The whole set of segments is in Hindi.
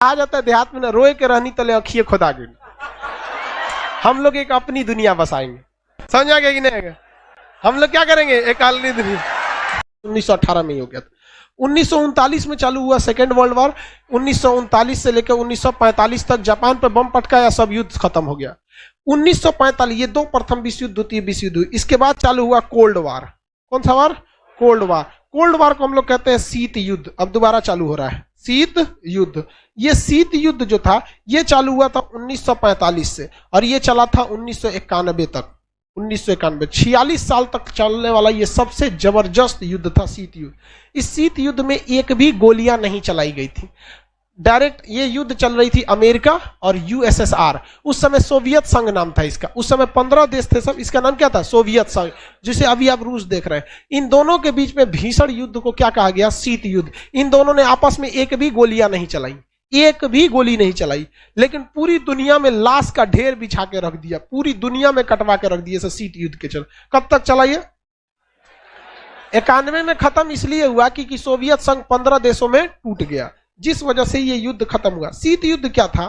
आ जाता है देहात में ना, रोए के रहनी तले अखिए खुदा गई। हम लोग एक अपनी दुनिया बसाएंगे, समझ आ गया कि नहीं? हम लोग क्या करेंगे, एक अलग दुनिया। 1918 में ही हो गया था। 1939 में चालू हुआ सेकेंड वर्ल्ड वॉर। 1939 से लेकर 1945 तक जापान पर बम पटकाया, सब युद्ध खत्म हो गया। 1945 ये दो प्रथम विश्व युद्ध, द्वितीय विश्व युद्ध। इसके बाद चालू हुआ कोल्ड वार। कौन सा वार? Cold war. कोल्ड वार को हम लोग कहते हैं शीत युद्ध। अब दोबारा चालू हो रहा है शीत युद्ध। ये शीत युद्ध जो था ये चालू हुआ था 1945 से और ये चला था 1991 तक। 1991 46 साल तक चलने वाला ये सबसे जबरदस्त युद्ध था शीत युद्ध। इस शीत युद्ध में एक भी गोलियां नहीं चलाई गई थी। डायरेक्ट ये युद्ध चल रही थी अमेरिका और यूएसएसआर। उस समय सोवियत संघ नाम था इसका। उस समय 15 देश थे सब, इसका नाम क्या था? सोवियत संघ, जिसे अभी आप रूस देख रहे हैं। इन दोनों के बीच में भीषण युद्ध को क्या कहा गया? शीत युद्ध। इन दोनों ने आपस में एक भी गोलियां नहीं चलाई, एक भी गोली नहीं चलाई, लेकिन पूरी दुनिया में लाश का ढेर बिछा के रख दिया, पूरी दुनिया में कटवा के रख दिया शीत युद्ध के चल। कब तक चला ये? 91 में खत्म इसलिए हुआ कि सोवियत संघ 15 देशों में टूट गया, जिस वजह से ये युद्ध खत्म हुआ। शीत युद्ध क्या था?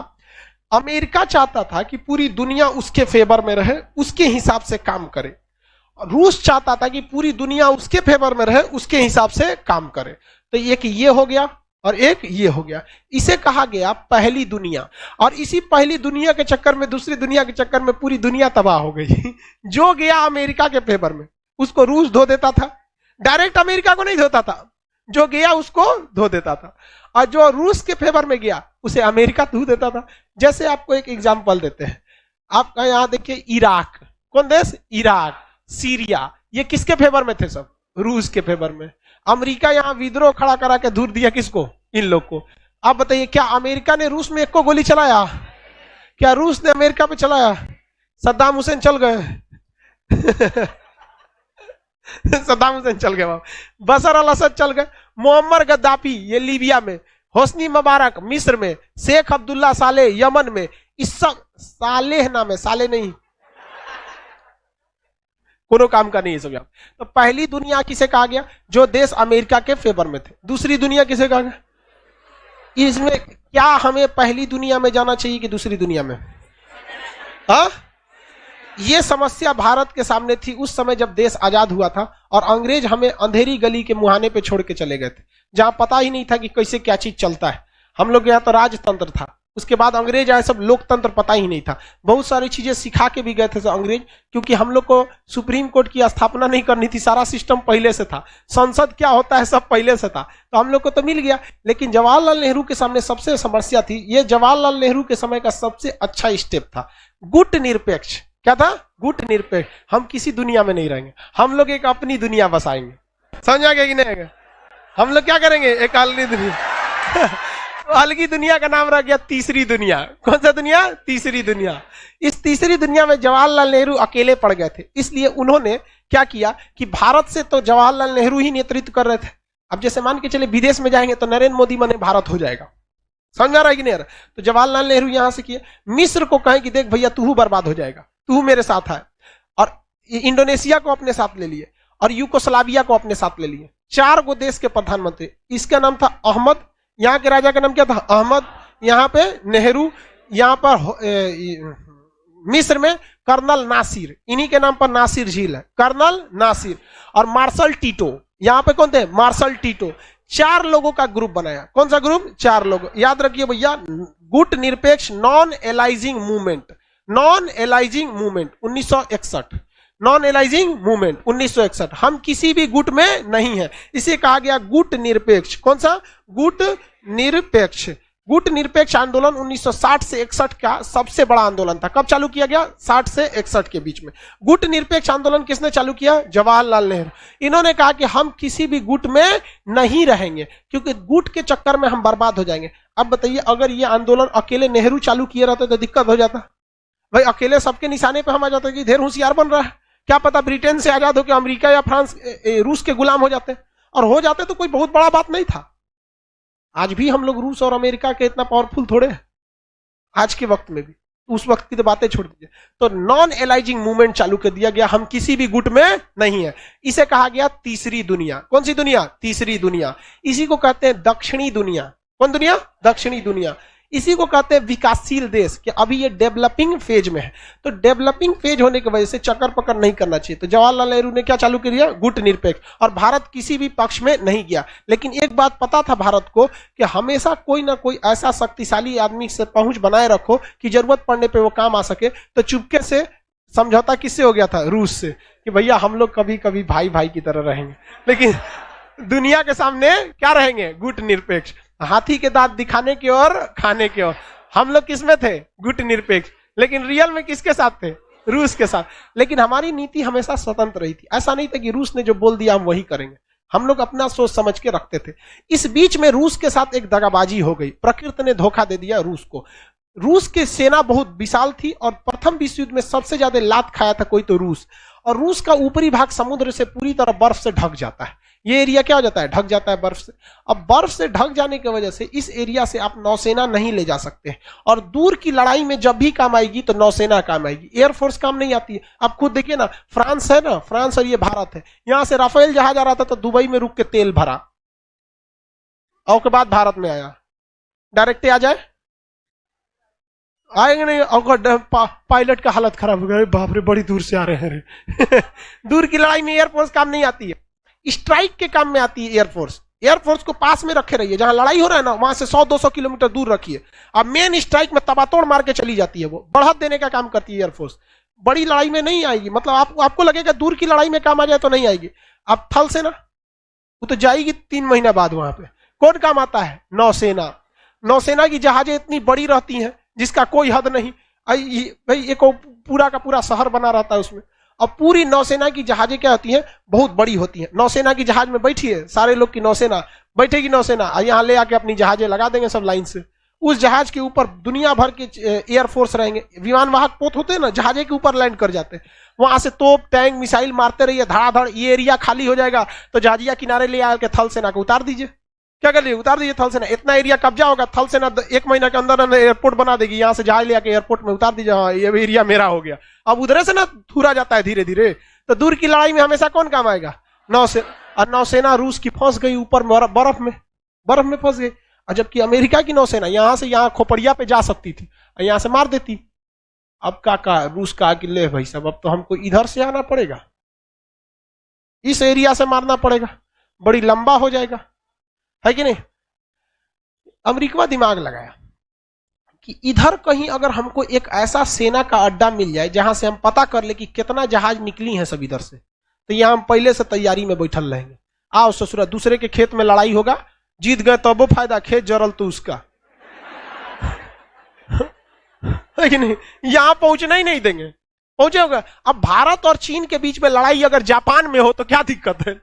अमेरिका चाहता था कि पूरी दुनिया उसके फेवर में रहे, उसके हिसाब से काम करे। रूस चाहता था कि पूरी दुनिया उसके फेवर में रहे, उसके हिसाब से काम करे। तो एक ये हो गया और एक ये हो गया। इसे कहा गया पहली दुनिया। और इसी पहली दुनिया के चक्कर में, दूसरी दुनिया के चक्कर में पूरी दुनिया तबाह हो गई। जो गया अमेरिका के फेवर में उसको रूस धो देता था, डायरेक्ट अमेरिका को नहीं धोता था। जो गया उसको धो देता था और जो रूस के फेवर में गया उसे अमेरिका धो देता था। जैसे आपको एक एग्जांपल देते हैं, आपका यहां देखिए इराक, कौन देश? इराक, सीरिया, ये किसके फेवर में थे? सब रूस के फेवर में। अमेरिका यहां विद्रोह खड़ा करा के दूर दिया किसको? इन लोग को। आप बताइए, क्या अमेरिका ने रूस में एक को गोली चलाया? क्या रूस ने अमेरिका पे चलाया? सद्दाम हुसैन चल गए। सद्दाम हुसैन चल गए, बशर अल असद चल गए, मोहम्मद गद्दाफी ये लीबिया में, होस्नी मुबारक मिस्र में, शेख अब्दुल्ला सालेह यमन में। इस सब सालेह नाम है, साले नहीं, कोनो काम का नहीं है सब। तो पहली दुनिया किसे कहा गया? जो देश अमेरिका के फेवर में थे। दूसरी दुनिया किसे कहा गया? इसमें क्या हमें पहली दुनिया में जाना चाहिए कि दूसरी दुनिया में? हाँ, ये समस्या भारत के सामने थी उस समय जब देश आजाद हुआ था और अंग्रेज हमें अंधेरी गली के मुहाने पे छोड़ के चले गए थे, जहां पता ही नहीं था कि कैसे क्या चीज चलता है। हम लोग यहाँ तो राजतंत्र था, उसके बाद अंग्रेज आए, सब लोकतंत्र पता ही नहीं था। बहुत सारी चीजें सिखा के भी गए थे अंग्रेज, क्योंकि हम लोग को सुप्रीम कोर्ट की स्थापना नहीं करनी थी, सारा सिस्टम पहले से था, संसद क्या होता है सब पहले से था, तो हम लोग को तो मिल गया। लेकिन जवाहरलाल नेहरू के सामने सबसे समस्या थी। ये जवाहरलाल नेहरू के समय का सबसे अच्छा स्टेप था, गुट निरपेक्ष। क्या था? गुट निरपेक्ष। हम किसी दुनिया में नहीं रहेंगे, हम लोग एक अपनी दुनिया बसाएंगे। समझ आ गया कि नहीं? हम लोग क्या करेंगे? एक अलग दुनिया। अलगी दुनिया का नाम रह गया तीसरी दुनिया। कौन सा दुनिया? तीसरी दुनिया। इस तीसरी दुनिया में जवाहरलाल नेहरू अकेले पड़ गए थे, इसलिए उन्होंने क्या किया कि भारत से तो जवाहरलाल नेहरू ही नेतृत्व कर रहे थे। अब जैसे मान के चले विदेश में जाएंगे तो नरेंद्र मोदी माने भारत हो जाएगा। समझ आ रहा है कि नहीं? तो जवाहरलाल नेहरू यहां से किए, मिस्र को कहें कि देख भैया तू बर्बाद हो जाएगा, तू मेरे साथ है। और इंडोनेशिया को अपने साथ ले लिए और यूगोस्लाविया को अपने साथ ले लिए। 4 गो देश के प्रधानमंत्री। इसका नाम था अहमद, यहाँ के राजा का नाम क्या था? अहमद। यहाँ पे नेहरू, यहाँ पर मिस्र में कर्नल नासिर, इन्हीं के नाम पर नासिर झील है, कर्नल नासिर। और मार्शल टीटो, यहाँ पे कौन थे? Marshal Tito. 4 लोगों का ग्रुप बनाया। कौन सा ग्रुप? 4 लोग। याद रखिए भैया, गुट निरपेक्ष non aliasing movement, non aliasing movement 1961, non aliasing movement 1961। हम किसी भी गुट में नहीं है, इसे कहा गया गुट निरपेक्ष। कौन सा? गुट निरपेक्ष। गुट निरपेक्ष आंदोलन 1960 से 61 का सबसे बड़ा आंदोलन था। कब चालू किया गया? 60 से 61 के बीच में। गुट निरपेक्ष आंदोलन किसने चालू किया? जवाहरलाल नेहरू। इन्होंने कहा कि हम किसी भी गुट में नहीं रहेंगे, क्योंकि गुट के चक्कर में हम बर्बाद हो जाएंगे। अब बताइए, अगर ये आंदोलन अकेले नेहरू चालू किए रहते तो दिक्कत हो जाता भाई। अकेले सबके निशाने पे हम आ जाते कि ढेर होशियार बन रहा है, क्या पता ब्रिटेन से आजाद होकर अमेरिका या फ्रांस रूस के गुलाम हो जाते, और हो जाते तो कोई बहुत बड़ा बात नहीं था। आज भी हम लोग रूस और अमेरिका के इतना पावरफुल थोड़े हैं आज के वक्त में भी। उस वक्त की तो बातें छोड़ दीजिए। तो नॉन एलाइजिंग मूवमेंट चालू कर दिया गया, हम किसी भी गुट में नहीं है। इसे कहा गया तीसरी दुनिया। कौन सी दुनिया? तीसरी दुनिया। इसी को कहते हैं दक्षिणी दुनिया। कौन दुनिया? दक्षिणी दुनिया। इसी को कहते हैं विकासशील देश, कि अभी ये डेवलपिंग फेज में है। तो डेवलपिंग फेज होने की वजह से चक्कर पकड़ नहीं करना चाहिए। तो जवाहरलाल नेहरू ने क्या चालू किया? गुट निरपेक्ष, और भारत किसी भी पक्ष में नहीं गया। लेकिन एक बात पता था भारत को कि हमेशा कोई ना कोई ऐसा शक्तिशाली आदमी से पहुंच बनाए रखो कि जरूरत पड़ने पर वो काम आ सके। तो चुपके से समझौता किससे हो गया था? रूस से, कि भैया हम लोग कभी कभी भाई भाई की तरह रहेंगे, लेकिन दुनिया के सामने क्या रहेंगे? गुट निरपेक्ष। हाथी के दांत दिखाने की और खाने की ओर। हम लोग किसमें थे? गुट निरपेक्ष। लेकिन रियल में किसके साथ थे? रूस के साथ। लेकिन हमारी नीति हमेशा स्वतंत्र रही थी। ऐसा नहीं था कि रूस ने जो बोल दिया हम वही करेंगे। हम लोग अपना सोच समझ के रखते थे। इस बीच में रूस के साथ एक दगाबाजी हो गई। प्रकृति ने धोखा दे दिया रूस को। रूस की सेना बहुत विशाल थी और प्रथम विश्व युद्ध में सबसे ज्यादा लात खाया था कोई तो रूस। और रूस का ऊपरी भाग समुद्र से पूरी तरह बर्फ से ढक जाता है। ये एरिया क्या हो जाता है? ढक जाता है बर्फ से। अब बर्फ से ढक जाने की वजह से इस एरिया से आप नौसेना नहीं ले जा सकते, और दूर की लड़ाई में जब भी काम आएगी तो नौसेना काम आएगी, एयरफोर्स काम नहीं आती है। आप खुद देखिए ना, फ्रांस है ना, फ्रांस और ये भारत है, यहां से राफेल जहाज आ रहा था तो दुबई में रुक के तेल भरा, और के बाद भारत में आया। डायरेक्ट आ जाए, आएंगे नहीं। और पायलट का हालत खराब हो गया, बाप रे बड़ी दूर से आ रहे हैं। दूर की लड़ाई में एयरफोर्स काम नहीं आती है, स्ट्राइक के काम में आती है एयरफोर्स। एयरफोर्स को पास में रखे रहिए, जहां लड़ाई हो रहा है ना वहां से 100-200 किलोमीटर दूर रखिए। अब मेन स्ट्राइक में तबातोड़ मार के चली जाती है, वो बढ़त देने का काम करती है एयरफोर्स। बड़ी लड़ाई में नहीं आएगी, मतलब आपको लगेगा दूर की लड़ाई में काम आ जाए तो नहीं आएगी। अब थल सेना वो तो जाएगी 3 महीना बाद। वहां पे कौन काम आता है? नौसेना। नौसेना की जहाजें इतनी बड़ी रहती हैं जिसका कोई हद नहीं। भाई एक पूरा का पूरा शहर बना रहता है उसमें। अब पूरी नौसेना की जहाजें क्या होती हैं? बहुत बड़ी होती हैं। नौसेना की जहाज में बैठिए, सारे लोग की नौसेना बैठेगी, नौसेना यहाँ ले आके अपनी जहाजें लगा देंगे सब लाइन से। उस जहाज के ऊपर दुनिया भर के एयरफोर्स रहेंगे। विमान वाहक पोत होते हैं ना, जहाजे के ऊपर लैंड कर जाते हैं। वहां से तोप टैंक मिसाइल मारते रहिए, धड़ाधड़। ये एरिया खाली हो जाएगा तो जहाजिया किनारे ले आके थल सेना को उतार दीजिए। क्या कर लिए? उतार दीजिए थल सेना। इतना एरिया कब्जा होगा, थल सेना 1 महीना के अंदर एयरपोर्ट बना देगी। यहाँ से जहाज ले आके एयरपोर्ट में उतार दीजिए, हाँ ये एरिया मेरा हो गया। अब उधर से ना थूरा जाता है धीरे धीरे। तो दूर की लड़ाई में हमेशा कौन काम आएगा? नौसेना। और नौसेना रूस की फंस गई ऊपर बर्फ में फंस गई। और जबकि अमेरिका की नौसेना यहां से यहाँ खोपड़िया पे जा सकती थी, यहां से मार देती। अब का रूस का कि ले भाई साहब, अब तो हमको इधर से आना पड़ेगा, इस एरिया से मारना पड़ेगा, बड़ी लंबा हो जाएगा, है कि नहीं? अमेरिका दिमाग लगाया कि इधर कहीं अगर हमको एक ऐसा सेना का अड्डा मिल जाए जहां से हम पता कर ले कि कितना जहाज निकली हैं सब इधर से, तो यहां हम पहले से तैयारी में बैठल रहेंगे। आओ ससुरा, दूसरे के खेत में लड़ाई होगा, जीत गए तो वो फायदा, खेत जरल तो उसका। है कि नहीं? यहां पहुंचना ही नहीं देंगे, पहुंचे होगा। अब भारत और चीन के बीच में लड़ाई अगर जापान में हो तो क्या दिक्कत है?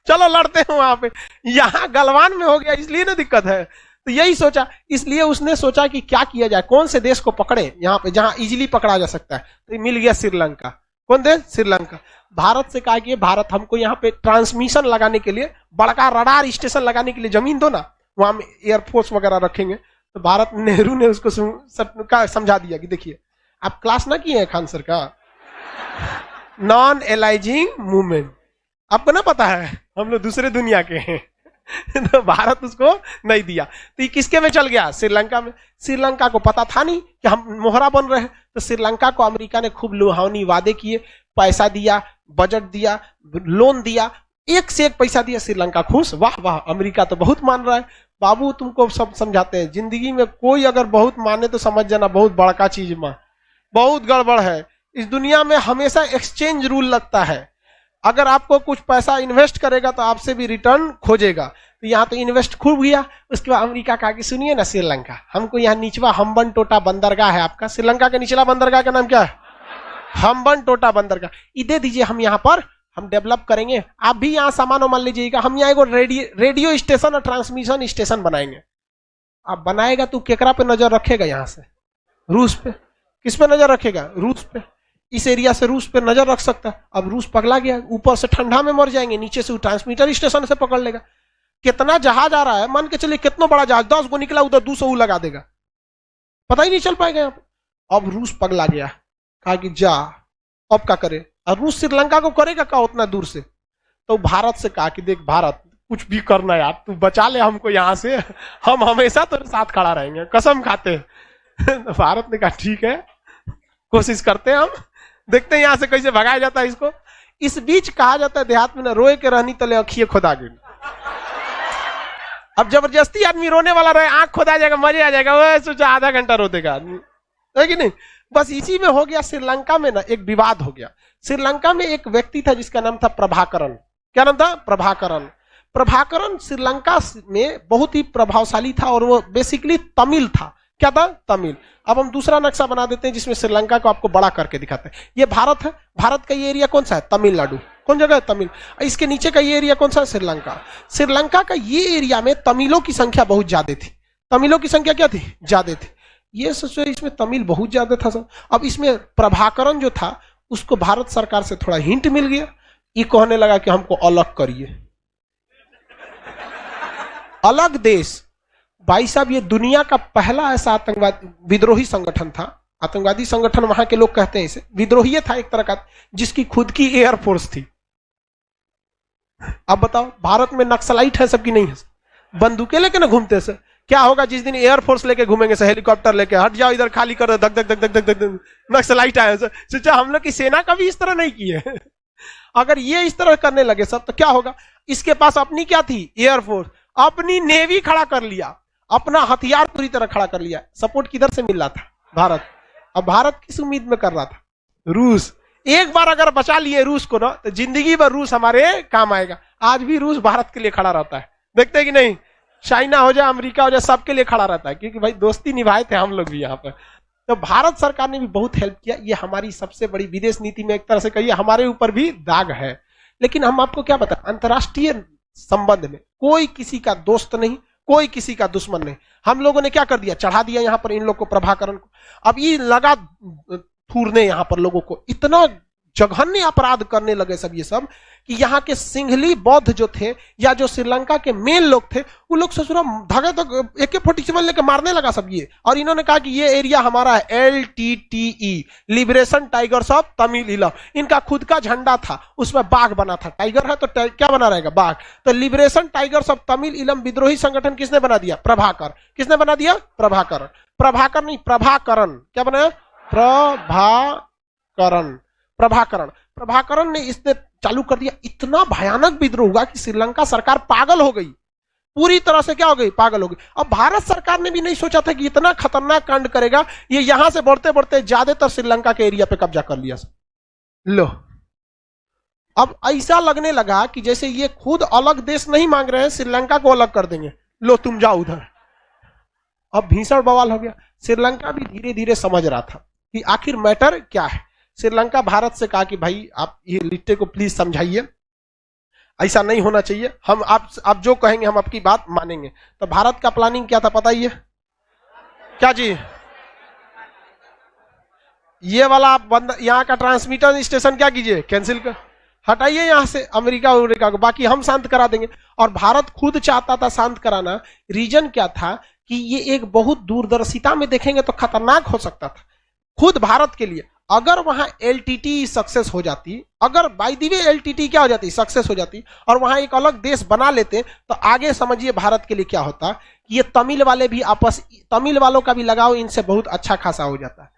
चलो लड़ते हैं वहां पे। यहां गलवान में हो गया इसलिए ना दिक्कत है। तो यही सोचा, इसलिए उसने सोचा कि क्या किया जाए, कौन से देश को पकड़े यहां पे जहां इजीली पकड़ा जा सकता है। तो मिल गया श्रीलंका। कौन देश? श्रीलंका। भारत से कहा कि भारत हमको यहाँ पे ट्रांसमिशन लगाने के लिए, बड़का रडार स्टेशन लगाने के लिए जमीन दो ना, वहां में एयरफोर्स वगैरह रखेंगे। तो भारत नेहरू ने उसको समझा दिया कि देखिए, आप क्लास ना किए हैं खान सर का, नॉन एलाइजिंग मूवमेंट, आपको ना पता है, हम लोग दूसरे दुनिया के हैं। तो भारत उसको नहीं दिया। तो ये किसके में चल गया? श्रीलंका में। श्रीलंका को पता था नहीं कि हम मोहरा बन रहे हैं। तो श्रीलंका को अमेरिका ने खूब लुभावनी वादे किए, पैसा दिया, बजट दिया, लोन दिया, एक से एक पैसा दिया। श्रीलंका खुश, वाह वाह अमेरिका तो बहुत मान रहा है। बाबू तुमको सब समझाते हैं, जिंदगी में कोई अगर बहुत माने तो समझ जाना बहुत बड़का चीज में बहुत गड़बड़ है। इस दुनिया में हमेशा एक्सचेंज रूल लगता है। अगर आपको कुछ पैसा इन्वेस्ट करेगा तो आपसे भी रिटर्न खोजेगा। तो यहाँ तो इन्वेस्ट खूब किया। उसके बाद अमेरिका कहा कि सुनिए ना श्रीलंका, हमको यहाँ निचवा हम्बन टोटा बंदरगाह है आपका, श्रीलंका के निचला बंदरगाह का नाम क्या है? हम्बन टोटा बंदरगाह। ये दे दीजिए, हम यहाँ पर हम डेवलप करेंगे, आप भी यहाँ सामान मान लीजिएगा। हम यहाँ एगो रेडियो स्टेशन और ट्रांसमिशन स्टेशन बनाएंगे। आप बनाएगा तो केकरा पे नजर रखेगा? यहाँ से रूस पे। किस पे नजर रखेगा? रूस पे। इस एरिया से रूस पे नजर रख सकता है। अब रूस पगला गया, ऊपर से ठंडा में मर जाएंगे, नीचे से ट्रांसमीटर स्टेशन से पकड़ लेगा। कितना जहाज आ रहा है, मान के चलिए कितना बड़ा जहाज, 10 गो निकला, उधर 200 लगा देगा, पता ही नहीं चल पाएगा यहाँ पे। अब रूस पगला गया, कहा कि जा अब क्या करे। और रूस श्रीलंका को करेगा क्या उतना दूर से? तो भारत से कहा कि देख भारत, कुछ भी करना यार, तू बचा ले हमको यहाँ से, हम हमेशा तेरे साथ खड़ा रहेंगे, कसम खाते हैं। भारत ने कहा ठीक है, कोशिश करते हैं, हम देखते हैं यहाँ से कैसे भगाया जाता है इसको। इस बीच कहा जाता है देहात में ना, रोए के रहनी तले अखिए खुदा गिर। अब जबरदस्ती आदमी रोने वाला रहे, आंख खुदा जाएगा, मजे आ जाएगा, वो सोचा आधा घंटा रो देगा आदमी, है कि नहीं। बस इसी में हो गया। श्रीलंका में ना एक विवाद हो गया। श्रीलंका में एक व्यक्ति था जिसका नाम था प्रभाकरण। क्या नाम था? प्रभाकरण। प्रभाकरण श्रीलंका में बहुत ही प्रभावशाली था और वो बेसिकली तमिल था। क्या था? तमिल। अब हम दूसरा नक्शा बना देते हैं जिसमें श्रीलंका को आपको बड़ा करके दिखाते हैं। ये भारत है, भारत का ये एरिया कौन सा है? तमिलनाडु। कौन जगह है? तमिल। इसके नीचे का ये एरिया कौन सा है? श्रीलंका। श्रीलंका का ये एरिया में तमिलों की संख्या बहुत ज्यादा थी। तमिलों की संख्या क्या थी? ज्यादा थी। ये सोचो इसमें तमिल बहुत ज्यादा था सब। अब इसमें प्रभाकरण जो था उसको भारत सरकार से थोड़ा हिंट मिल गया। ये कहने लगा कि हमको अलग करिए, अलग देश। भाई साहब ये दुनिया का पहला ऐसा आतंकवाद विद्रोही संगठन था। आतंकवादी संगठन वहां के लोग कहते हैं इसे, विद्रोही था एक तरह का, जिसकी खुद की एयरफोर्स थी। अब बताओ भारत में नक्सलाइट है सबकी? नहीं है। बंदूकें लेके ना घूमते से क्या होगा? जिस दिन एयरफोर्स लेके घूमेंगे से, हेलीकॉप्टर लेके, हट जाओ इधर, खाली कर दो, धक धक धक धक धक धक, नक्सलाइट आए। सोचा हम लोग की सेना कभी इस तरह नहीं की है। अगर ये इस तरह करने लगे सब तो क्या होगा? इसके पास अपनी क्या थी? एयरफोर्स। अपनी नेवी खड़ा कर लिया, अपना हथियार पूरी तरह खड़ा कर लिया। सपोर्ट किधर से मिल रहा था? भारत। अब भारत किस उम्मीद में कर रहा था? रूस। एक बार अगर बचा लिए रूस को ना तो जिंदगी भर रूस हमारे काम आएगा। आज भी रूस भारत के लिए खड़ा रहता है, देखते हैं कि नहीं? चाइना हो जाए, अमेरिका हो जाए, सबके लिए खड़ा रहता है, क्योंकि भाई दोस्ती निभाए थे हम लोग भी यहाँ पर। तो भारत सरकार ने भी बहुत हेल्प किया। ये हमारी सबसे बड़ी विदेश नीति में एक तरह से कहिए हमारे ऊपर भी दाग है। लेकिन हम आपको क्या बताएं, अंतर्राष्ट्रीय संबंध में कोई किसी का दोस्त नहीं, कोई किसी का दुश्मन नहीं। हम लोगों ने क्या कर दिया? चढ़ा दिया यहाँ पर इन लोग को, प्रभाकरण को। अब ये लगा थूरने यहाँ पर लोगों को, इतना जघन्य अपराध करने लगे सब ये सब कि यहाँ के सिंघली बौद्ध जो थे या जो श्रीलंका के मेन लोग थे, वो लोग ससुरा धागे तक AK-47 लेके मारने लगा सब ये। और इन्होंने कहा कि ये एरिया हमारा है, LTTE, liberation tigers of Tamil इलम। इनका खुद का झंडा था, उसमें बाघ बना था। टाइगर है तो क्या बना रहेगा? बाघ। तो लिबरेशन टाइगर्स ऑफ तमिल इलम विद्रोही संगठन किसने बना दिया? प्रभाकर। किसने बना दिया? प्रभाकरण। प्रभाकर नहीं, प्रभाकरण। क्या बनाया? प्रभाकरण। प्रभाकरण। प्रभाकरण ने इसने चालू कर दिया। इतना भयानक विद्रोह हुआ कि श्रीलंका सरकार पागल हो गई, पूरी तरह से क्या हो गई? पागल हो गई। अब भारत सरकार ने भी नहीं सोचा था कि इतना खतरनाक कांड करेगा। ये यहां से बढ़ते बढ़ते ज्यादातर श्रीलंका के एरिया पे कब्जा कर लिया। लो, अब ऐसा लगने लगा कि जैसे ये खुद अलग देश नहीं मांग रहे हैं, श्रीलंका को अलग कर देंगे। लो तुम जाओ उधर। अब भीषण बवाल हो गया। श्रीलंका भी धीरे धीरे समझ रहा था कि आखिर मैटर क्या है। श्रीलंका भारत से कहा कि भाई आप ये लिट्टे को प्लीज समझाइए, ऐसा नहीं होना चाहिए, हम आप जो कहेंगे हम आपकी बात मानेंगे। तो भारत का प्लानिंग क्या था पता ही है? क्या जी? ये वाला आप बंद, यहाँ का ट्रांसमीटर स्टेशन क्या कीजिए? कैंसिल कर, हटाइए यहाँ से अमेरिका अमेरिका को, बाकी हम शांत करा देंगे। और भारत खुद चाहता था शांत कराना। रीजन क्या था कि ये एक बहुत दूरदर्शिता में देखेंगे तो खतरनाक हो सकता था खुद भारत के लिए। अगर वहां LTT सक्सेस हो जाती, अगर बाय द वे LTT क्या हो जाती? सक्सेस हो जाती, और वहां एक अलग देश बना लेते, तो आगे समझिए भारत के लिए क्या होता। ये तमिल वाले भी तमिल वालों का भी लगाव इनसे बहुत अच्छा खासा हो जाता है।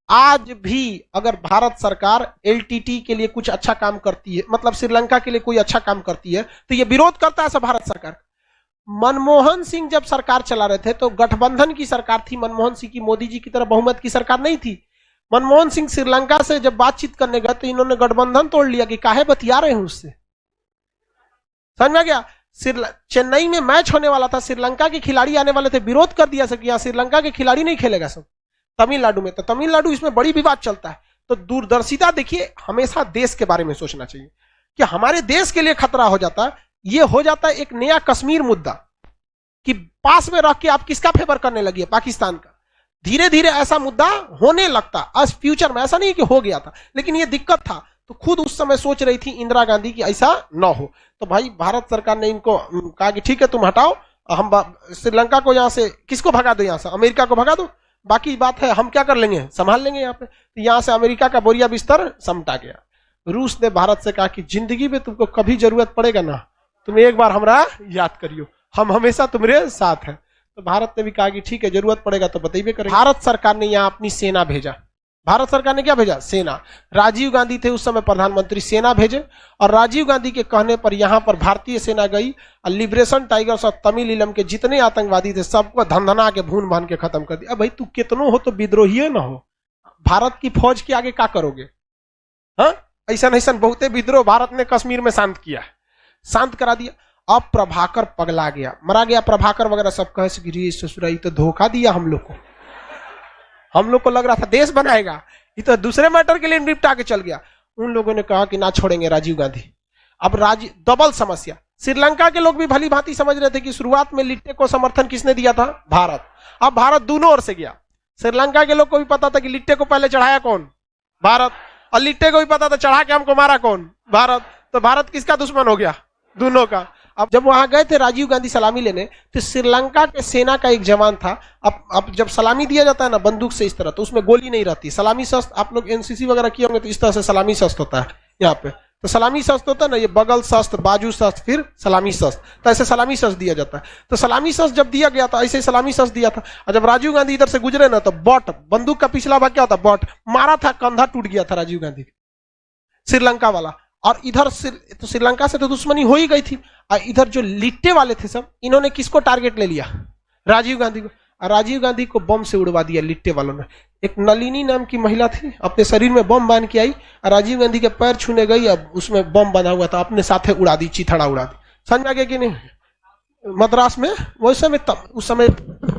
आज भी अगर भारत सरकार LTT के लिए कुछ अच्छा काम करती है, मतलब श्रीलंका के लिए कोई अच्छा काम करती है, तो ये विरोध करता है सब भारत सरकार। मनमोहन सिंह जब सरकार चला रहे थे तो गठबंधन की सरकार थी। मनमोहन सिंह की, मोदी जी की तरह बहुमत की सरकार नहीं थी। मनमोहन सिंह श्रीलंका से जब बातचीत करने गए तो इन्होंने गठबंधन तोड़ लिया कि काहे बतिया रहे हैं उससे। समझ में गया? चेन्नई में मैच होने वाला था, श्रीलंका के खिलाड़ी आने वाले थे, विरोध कर दिया कि श्रीलंका के खिलाड़ी नहीं खेलेगा सब तमिलनाडु में। तो तमिलनाडु इसमें बड़ी विवाद चलता है। तो दूरदर्शिता देखिए, हमेशा देश के बारे में सोचना चाहिए कि हमारे देश के लिए खतरा हो जाता है। ये हो जाता है एक नया कश्मीर मुद्दा कि पास में रख के आप किसका फेवर करने लगी है? पाकिस्तान का। धीरे धीरे ऐसा मुद्दा होने लगता। आज फ्यूचर में ऐसा नहीं कि हो गया था, लेकिन ये दिक्कत था। तो खुद उस समय सोच रही थी इंदिरा गांधी की ऐसा ना हो। तो भाई भारत सरकार ने इनको कहा कि ठीक है तुम हटाओ, हम श्रीलंका को यहां से, किसको भगा दो? यहां से अमेरिका को भगा दो, बाकी बात है हम क्या कर लेंगे, संभाल लेंगे यहाँ पे। तो यहां से अमेरिका का बोरिया बिस्तर समटा गया। रूस ने भारत से कहा कि जिंदगी में तुमको कभी जरूरत पड़ेगा ना तुम एक बार हमरा याद करियो, हम हमेशा तुम्हारे साथ हैं। तो भारत ने भी कहा कि ठीक है, जरूरत पड़ेगा तो बताइए करेंगे। भारत सरकार ने यहाँ अपनी सेना भेजा। भारत सरकार ने क्या भेजा? सेना। राजीव गांधी थे उस समय प्रधानमंत्री, सेना भेजे, और राजीव गांधी के कहने पर यहाँ पर भारतीय सेना गई और लिबरेशन टाइगर्स और तमिल इलम के जितने आतंकवादी थे सबको धंधना के भून भान के खत्म कर दिया। अब भाई तू कितनों हो तो विद्रोही ना हो, भारत की फौज के आगे क्या करोगे? हाँ, ऐसा ऐसा बहुते विद्रोह भारत ने कश्मीर में शांत किया, शांत करा दिया। अब प्रभाकर पगला गया, मरा गया प्रभाकर वगैरह सब, कहे कि ससुराई तो धोखा दिया हम लोग को लग रहा था देश बनाएगा, ये तो दूसरे मैटर के लिए निपटा के चल गया। उन लोगों ने कहा कि ना छोड़ेंगे राजीव गांधी। अब डबल समस्या। श्रीलंका के लोग भी भली भांति समझ रहे थे कि शुरुआत में लिट्टे को समर्थन किसने दिया था? भारत। अब भारत दोनों ओर से गया। श्रीलंका के लोग को भी पता था कि लिट्टे को पहले चढ़ाया कौन? भारत। और लिट्टे को भी पता था चढ़ा के हमको मारा कौन? भारत। तो भारत किसका दुश्मन हो गया? दोनों का। अब जब वहां गए थे राजीव गांधी सलामी लेने, तो श्रीलंका के सेना का एक जवान था। अब जब सलामी दिया जाता है ना बंदूक से इस तरह, तो उसमें गोली नहीं रहती। सलामी शस्त्र आप लोग एनसीसी वगैरह किए होंगे तो इस तरह से सलामी शस्त्र होता है यहाँ पे। तो सलामी शस्त्र होता है ना, ये बगल शस्त्र, बाजू शस्त्र, फिर सलामी शस्त्र, तो ऐसे सलामी शस्त्र दिया जाता है। तो सलामी शस्त्र जब दिया गया था ऐसे सलामी शस्त्र दिया था। और जब राजीव गांधी इधर से गुजरे ना, तो बट बंदूक का पिछला भाग क्या होता? बट मारा था, कंधा टूट गया था राजीव गांधी, श्रीलंका वाला। और इधर तो श्रीलंका से तो दुश्मनी हो ही गई थी। और इधर जो लिट्टे वाले थे सब, इन्होंने किसको टारगेट ले लिया? राजीव गांधी को। और राजीव गांधी को बम से उड़वा दिया लिट्टे वालों ने। एक नलिनी नाम की महिला थी, अपने शरीर में बम बांध के आई और राजीव गांधी के पैर छूने गई, अब उसमें बम बंधा हुआ था, अपने साथे उड़ा दी, चिथड़ा उड़ा दी। समझ आ गया कि नहीं? मद्रास में उस समय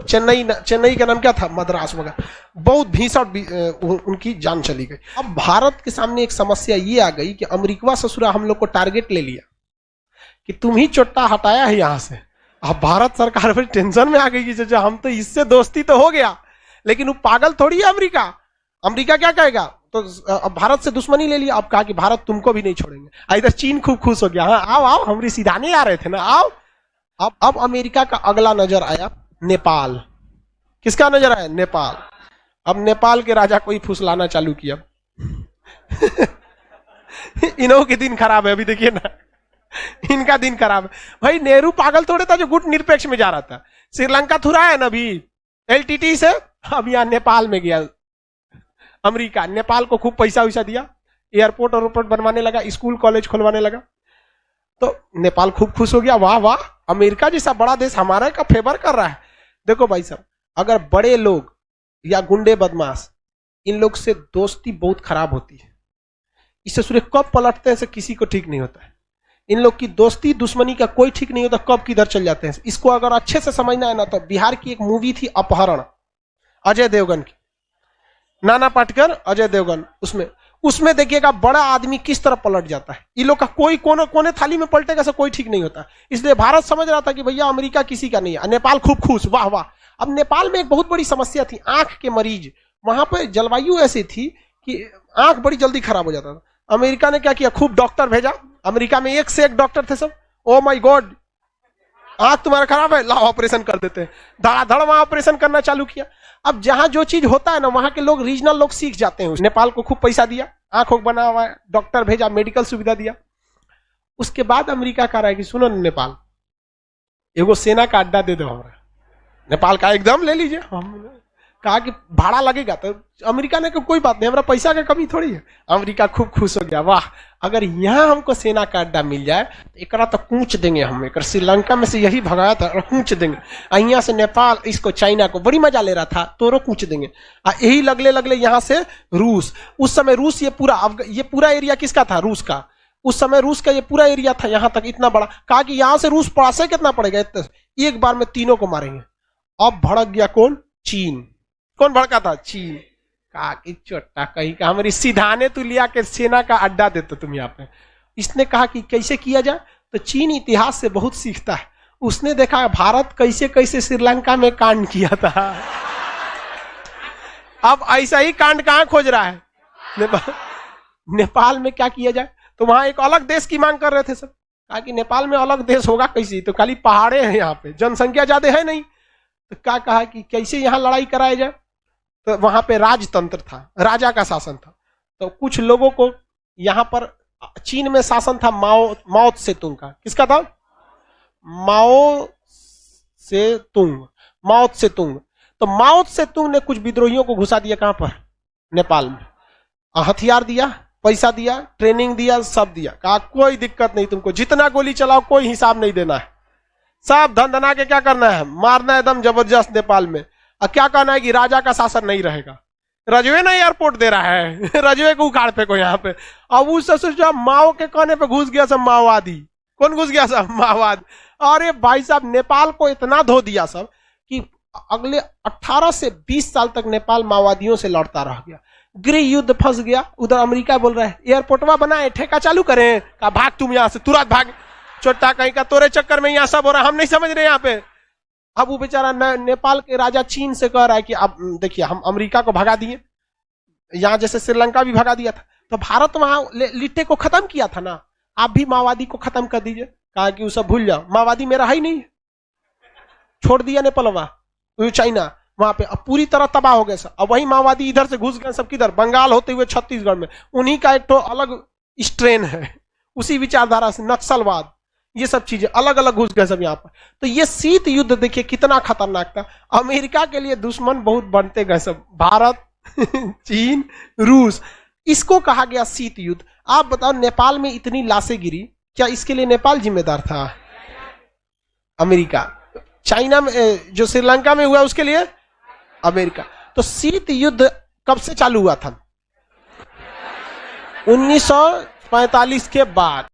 चेन्नई का नाम क्या था? मद्रास वगैरह। बहुत भीषण उनकी जान चली गई। अब भारत के सामने एक समस्या ये आ गई कि अमेरिका ससुरा हम लोग को टारगेट ले लिया कि तुम ही चोट्टा हटाया है यहां से। अब भारत सरकार फिर टेंशन में आ गई कि चाचा हम तो इससे दोस्ती तो हो गया, लेकिन वो पागल थोड़ी है अमेरिका। अमेरिका क्या कहेगा? तो अब भारत से दुश्मनी ले लिया। अब कहा कि भारत तुमको भी नहीं छोड़ेंगे। इधर चीन खूब खुश हो गया, हाँ आओ आओ, हमारी सीधाने आ रहे थे ना, आओ। अब अमेरिका का अगला नजर आया नेपाल। किसका नजर आया? नेपाल। अब नेपाल के राजा को ही फुसलाना चालू किया। इन्हों के दिन खराब है, अभी देखिए ना, इनका दिन खराब है। भाई नेहरू पागल थोड़े था जो गुट निरपेक्ष में जा रहा था। श्रीलंका थुरा है ना अभी एलटीटी से, अब यहाँ नेपाल में गया अमेरिका। नेपाल को खूब पैसा वैसा दिया, एयरपोर्ट और बनवाने लगा, स्कूल कॉलेज खुलवाने लगा। तो नेपाल खूब खुश हो गया, वाह वाह, अमेरिका जैसा बड़ा देश हमारा का फेवर कर रहा है। देखो भाई साहब, अगर बड़े लोग या गुंडे बदमाश, इन लोग से दोस्ती बहुत खराब होती है। इससे सूर्य कब पलटते हैं से किसी को ठीक नहीं होता है। इन लोग की दोस्ती दुश्मनी का कोई ठीक नहीं होता, कब किधर चल जाते हैं। इसको अगर अच्छे से समझना है ना, तो बिहार की एक मूवी थी अपहरण, अजय देवगन की, नाना पाटेकर, अजय देवगन, उसमें देखिएगा बड़ा आदमी किस तरह पलट जाता है। इन लोग का कोई कोने थाली में पलटेगा से कोई ठीक नहीं होता। इसलिए भारत समझ रहा था कि भैया अमेरिका किसी का नहीं है। नेपाल खूब खुश, वाह वाह। अब नेपाल में एक बहुत बड़ी समस्या थी, आंख के मरीज। वहां पर जलवायु ऐसी थी कि आंख बड़ी जल्दी खराब हो जाता था। अमेरिका ने क्या किया? खूब डॉक्टर भेजा। अमेरिका में एक से एक डॉक्टर थे सब। ओ माय गॉड, आंख तुम्हारा खराब है, लाओ ऑपरेशन कर देते हैं। धड़ाधड़ वहां ऑपरेशन करना चालू किया। अब जहां जो चीज होता है ना, वहां के लोग, रीजनल लोग सीख जाते हैं। नेपाल को खूब पैसा दिया, आंखों बना हुआ है, डॉक्टर भेजा, मेडिकल सुविधा दिया। उसके बाद अमेरिका कह रहा है कि सुनो नेपाल, एगो सेना का अड्डा दे दो हमारा। नेपाल का एकदम ले लीजिए। हम कहा कि भाड़ा लगेगा, तो अमेरिका ने कहा कोई बात नहीं, हमारा पैसा का कमी थोड़ी है। अमेरिका खूब खुश हो गया, वाह, अगर यहाँ हमको सेना का अड्डा मिल जाए तो एकरा तो कूच देंगे हम। एक श्रीलंका में से यही भगाया था, कूच देंगे। यहाँ से नेपाल इसको, चाइना को बड़ी मजा ले रहा था, तोरो कूच देंगे। यही लगले यहाँ से रूस। उस समय रूस ये पूरा एरिया किसका था? रूस का। उस समय रूस का ये पूरा एरिया था, यहाँ तक इतना बड़ा। कहा कि यहाँ से रूस पड़ासे कितना पड़ेगा, एक बार में तीनों को मारेंगे। अब भड़क गया कौन? चीन। कौन भड़का था? चीन। कहा कि चोट्टा कहीं का, हमारी सीधाने तू लिया के सेना का अड्डा देते तुम यहाँ पे। इसने कहा कि कैसे किया जाए, तो चीन इतिहास से बहुत सीखता है। उसने देखा भारत कैसे कैसे श्रीलंका में कांड किया था। अब ऐसा ही कांड कहां खोज रहा है? नेपाल में क्या किया जाए, तो वहां एक अलग देश की मांग कर रहे थे सब। कहा कि नेपाल में अलग देश होगा कैसे, तो खाली पहाड़े हैं, यहाँ पे जनसंख्या ज्यादा है नहीं। तो क्या कहा कि कैसे यहाँ लड़ाई कराया जाए, तो वहां पे राजतंत्र था, राजा का शासन था। तो कुछ लोगों को यहाँ पर, चीन में शासन था माओ त्से तुंग का। किसका था? माओ से तुंग, माओ से तुंग। तो माओ से तुंग ने कुछ विद्रोहियों को घुसा दिया कहां पर, नेपाल में। हथियार दिया, पैसा दिया, ट्रेनिंग दिया, सब दिया। कहा कोई दिक्कत नहीं, तुमको जितना गोली चलाओ कोई हिसाब नहीं देना है, सब धन धना के क्या करना है, मारना है एकदम जबरदस्त नेपाल में। और क्या कहना है कि राजा का शासन नहीं रहेगा। रजवे ना एयरपोर्ट दे रहा है रजवे को उखाड़ फेंको यहाँ पे। अब उस जो माओ के कहने पे घुस गया सब माओवादी। कौन घुस गया सब, माओवादी। अरे भाई साहब नेपाल को इतना धो दिया सब कि अगले 18 से 20 साल तक नेपाल माओवादियों से लड़ता रह गया। गृह युद्ध फंस गया। उधर अमेरिका बोल रहा है एयरपोर्टवा बनाए, ठेका चालू करें। कहा भाग तुम यहां से, तुरंत भाग, छोटा कहीं का तोरे चक्कर में यहाँ सब हो रहा, हम नहीं समझ रहे यहाँ पे। अब वो बेचारा नेपाल के राजा चीन से कह रहा है कि अब देखिए हम अमेरिका को भगा दिए, यहाँ जैसे श्रीलंका भी भगा दिया था, तो भारत वहां लिट्टे को खत्म किया था ना, आप भी माओवादी को खत्म कर दीजिए। कहा कि वो सब भूल जाओ, माओवादी मेरा है ही नहीं, छोड़ दिया नेपालवा, चाइना वहां पे। अब पूरी तरह तबाह हो गए सब। अब वही माओवादी इधर से घुस गए सब किधर, बंगाल होते हुए छत्तीसगढ़ में। उन्हीं का एक तो अलग स्ट्रेन है, उसी विचारधारा से नक्सलवाद, ये सब चीजें अलग अलग घुस गए सब यहाँ पर। तो ये शीत युद्ध देखिए कितना खतरनाक था। अमेरिका के लिए दुश्मन बहुत बनते गए सब, भारत चीन, रूस, इसको कहा गया शीत युद्ध। आप बताओ नेपाल में इतनी लाशें गिरी, क्या इसके लिए नेपाल जिम्मेदार था? अमेरिका। चाइना में जो श्रीलंका में हुआ उसके लिए अमेरिका। तो शीत युद्ध कब से चालू हुआ था? 1945 के बाद।